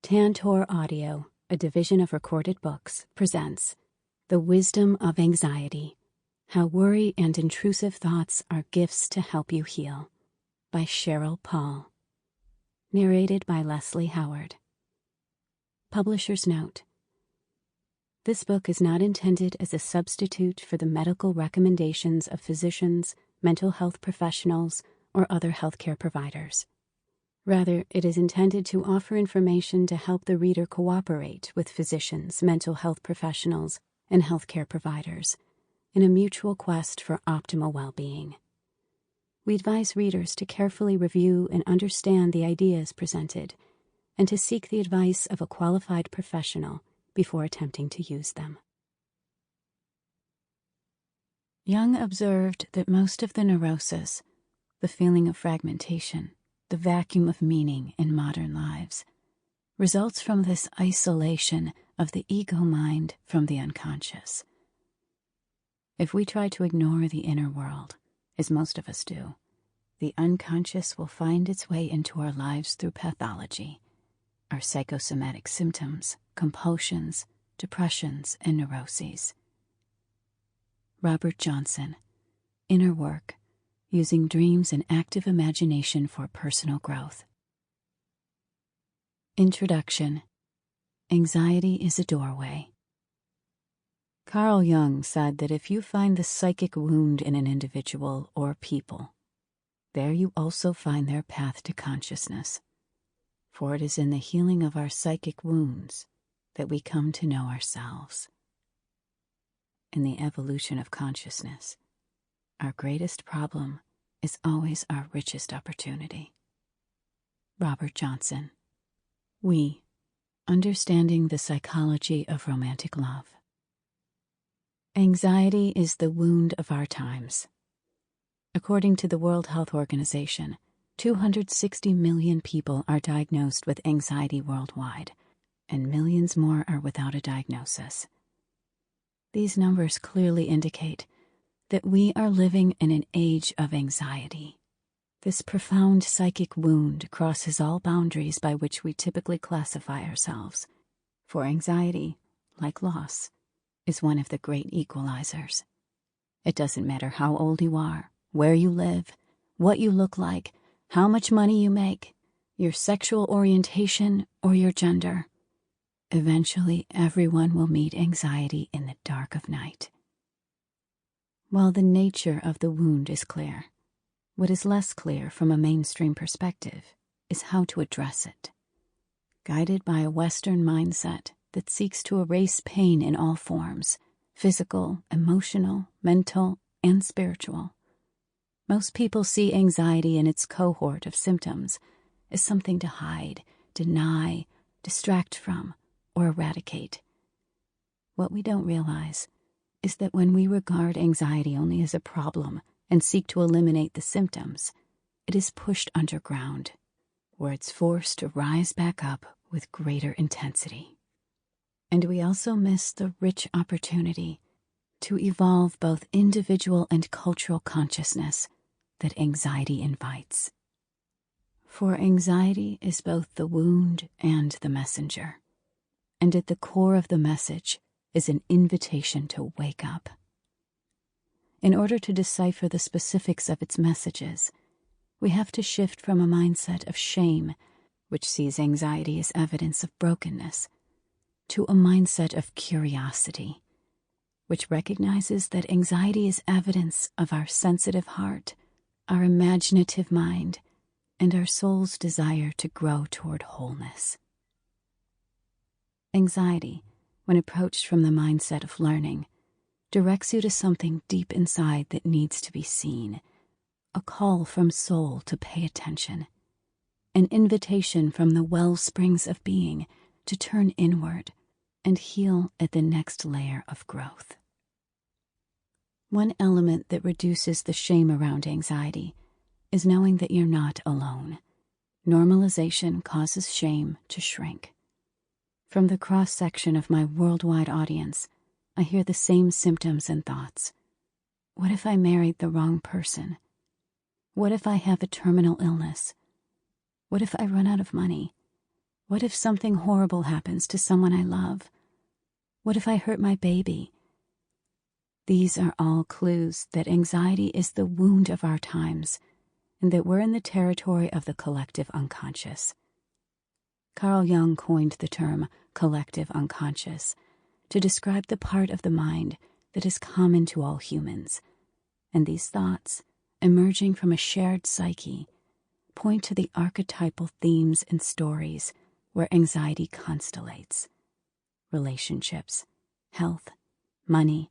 Tantor Audio, a division of Recorded Books, presents The Wisdom of Anxiety, How Worry and Intrusive Thoughts Are Gifts to Help You Heal, by Sheryl Paul. Narrated by Leslie Howard. Publisher's note: this book is not intended as a substitute for the medical recommendations of physicians, mental health professionals, or other healthcare providers. Rather, it is intended to offer information to help the reader cooperate with physicians, mental health professionals, and healthcare providers in a mutual quest for optimal well-being. We advise readers to carefully review and understand the ideas presented, and to seek the advice of a qualified professional before attempting to use them. Jung observed that most of the neurosis, the feeling of fragmentation, the vacuum of meaning in modern lives, results from this isolation of the ego mind from the unconscious. If we try to ignore the inner world, as most of us do, the unconscious will find its way into our lives through pathology, our psychosomatic symptoms, compulsions, depressions, and neuroses. Robert Johnson, Inner Work, Using Dreams and Active Imagination for Personal Growth. Introduction. Anxiety is a doorway. Carl Jung said that if you find the psychic wound in an individual or people, there you also find their path to consciousness. For it is in the healing of our psychic wounds that we come to know ourselves. In the evolution of consciousness, our greatest problem is always our richest opportunity. Robert Johnson. We, Understanding the Psychology of Romantic Love. Anxiety is the wound of our times. According to the World Health Organization, 260 million people are diagnosed with anxiety worldwide, and millions more are without a diagnosis. These numbers clearly indicate that we are living in an age of anxiety. This profound psychic wound crosses all boundaries by which we typically classify ourselves, for anxiety, like loss, is one of the great equalizers. It doesn't matter how old you are, where you live, what you look like, how much money you make, your sexual orientation, or your gender. Eventually, everyone will meet anxiety in the dark of night. While the nature of the wound is clear, what is less clear from a mainstream perspective is how to address it. Guided by a Western mindset that seeks to erase pain in all forms, physical, emotional, mental, and spiritual, most people see anxiety and its cohort of symptoms as something to hide, deny, distract from, or eradicate. What we don't realize is that when we regard anxiety only as a problem and seek to eliminate the symptoms, it is pushed underground, where it's forced to rise back up with greater intensity. And we also miss the rich opportunity to evolve both individual and cultural consciousness that anxiety invites. For anxiety is both the wound and the messenger, and at the core of the message is an invitation to wake up. In order to decipher the specifics of its messages, we have to shift from a mindset of shame, which sees anxiety as evidence of brokenness, to a mindset of curiosity, which recognizes that anxiety is evidence of our sensitive heart, our imaginative mind, and our soul's desire to grow toward wholeness. Anxiety, when approached from the mindset of learning, directs you to something deep inside that needs to be seen, a call from soul to pay attention, an invitation from the well springs of being to turn inward and heal at the next layer of growth. One element that reduces the shame around anxiety is knowing that you're not alone. Normalization causes shame to shrink. From the cross-section of my worldwide audience, I hear the same symptoms and thoughts. What if I married the wrong person? What if I have a terminal illness? What if I run out of money? What if something horrible happens to someone I love? What if I hurt my baby? These are all clues that anxiety is the wound of our times, and that we're in the territory of the collective unconscious. Carl Jung coined the term collective unconscious to describe the part of the mind that is common to all humans, and these thoughts, emerging from a shared psyche, point to the archetypal themes and stories where anxiety constellates: relationships, health, money,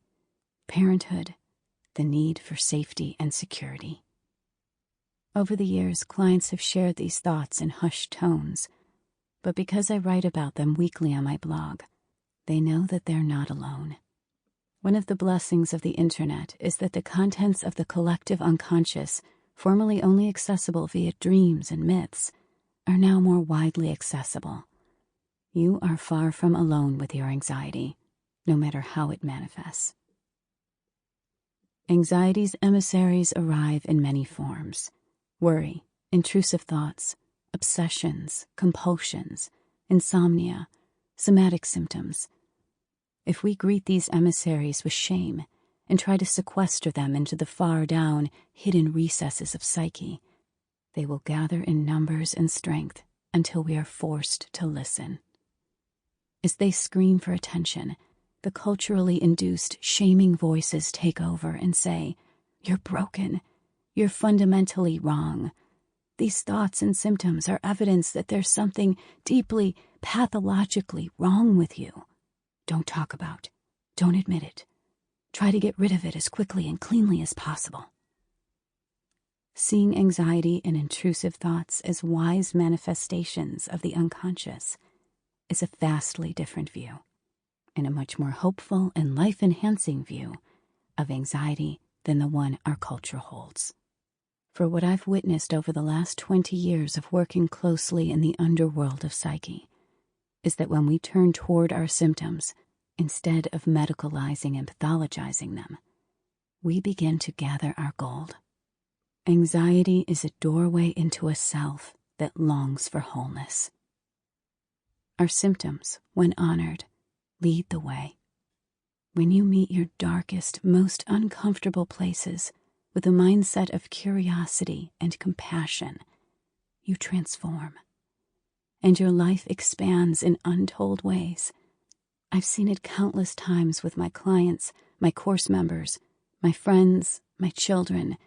parenthood, the need for safety and security. Over the years, clients have shared these thoughts in hushed tones, but because I write about them weekly on my blog, they know that they're not alone. One of the blessings of the internet is that the contents of the collective unconscious, formerly only accessible via dreams and myths, are now more widely accessible. You are far from alone with your anxiety, no matter how it manifests. Anxiety's emissaries arrive in many forms: worry, intrusive thoughts, obsessions, compulsions, insomnia, somatic symptoms. If we greet these emissaries with shame and try to sequester them into the far down, hidden recesses of psyche, they will gather in numbers and strength until we are forced to listen. As they scream for attention, the culturally induced shaming voices take over and say, "You're broken. You're fundamentally wrong. These thoughts and symptoms are evidence that there's something deeply, pathologically wrong with you. Don't talk about. Don't admit it. Try to get rid of it as quickly and cleanly as possible." Seeing anxiety and intrusive thoughts as wise manifestations of the unconscious is a vastly different view, and a much more hopeful and life-enhancing view of anxiety than the one our culture holds. For what I've witnessed over the last 20 years of working closely in the underworld of psyche is that when we turn toward our symptoms, instead of medicalizing and pathologizing them, we begin to gather our gold. Anxiety is a doorway into a self that longs for wholeness. Our symptoms, when honored, lead the way. When you meet your darkest, most uncomfortable places with a mindset of curiosity and compassion, you transform, and your life expands in untold ways. I've seen it countless times with my clients, my course members, my friends, my children,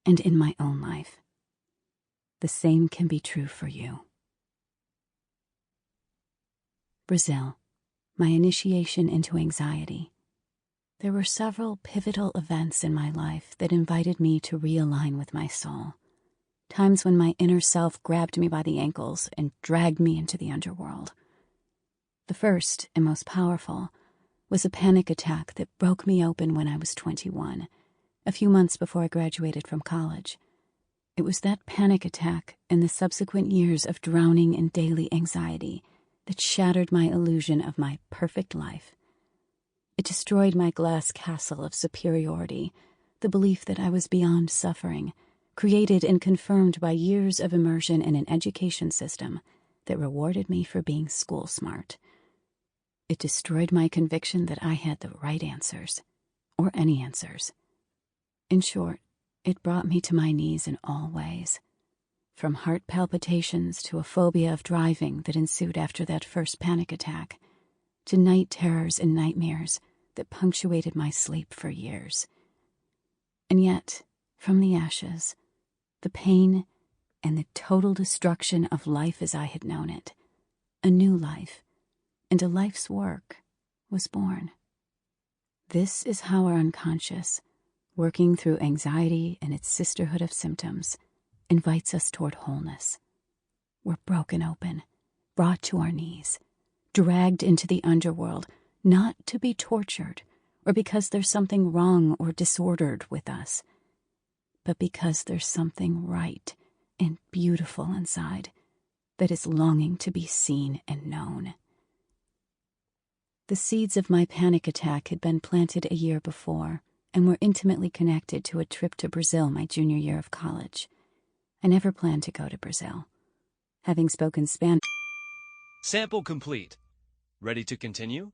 and in my own life. The same can be true for you. Brazil, my initiation into anxiety. There were several pivotal events in my life that invited me to realign with my soul. Times when my inner self grabbed me by the ankles and dragged me into the underworld. The first and most powerful was a panic attack that broke me open when I was 21, a few months before I graduated from college. It was that panic attack and the subsequent years of drowning in daily anxiety that shattered my illusion of my perfect life. It destroyed my glass castle of superiority, the belief that I was beyond suffering, created and confirmed by years of immersion in an education system that rewarded me for being school smart. It destroyed my conviction that I had the right answers, or any answers. In short, it brought me to my knees in all ways. From heart palpitations to a phobia of driving that ensued after that first panic attack, to night terrors and nightmares that punctuated my sleep for years. And yet, from the ashes, the pain, and the total destruction of life as I had known it, a new life, and a life's work, was born. This is how our unconscious, working through anxiety and its sisterhood of symptoms, invites us toward wholeness. We're broken open, brought to our knees, dragged into the underworld, not to be tortured or because there's something wrong or disordered with us, but because there's something right and beautiful inside that is longing to be seen and known. The seeds of my panic attack had been planted a year before and were intimately connected to a trip to Brazil my junior year of college. I never planned to go to Brazil. Having spoken Spanish Sample complete. Ready to continue?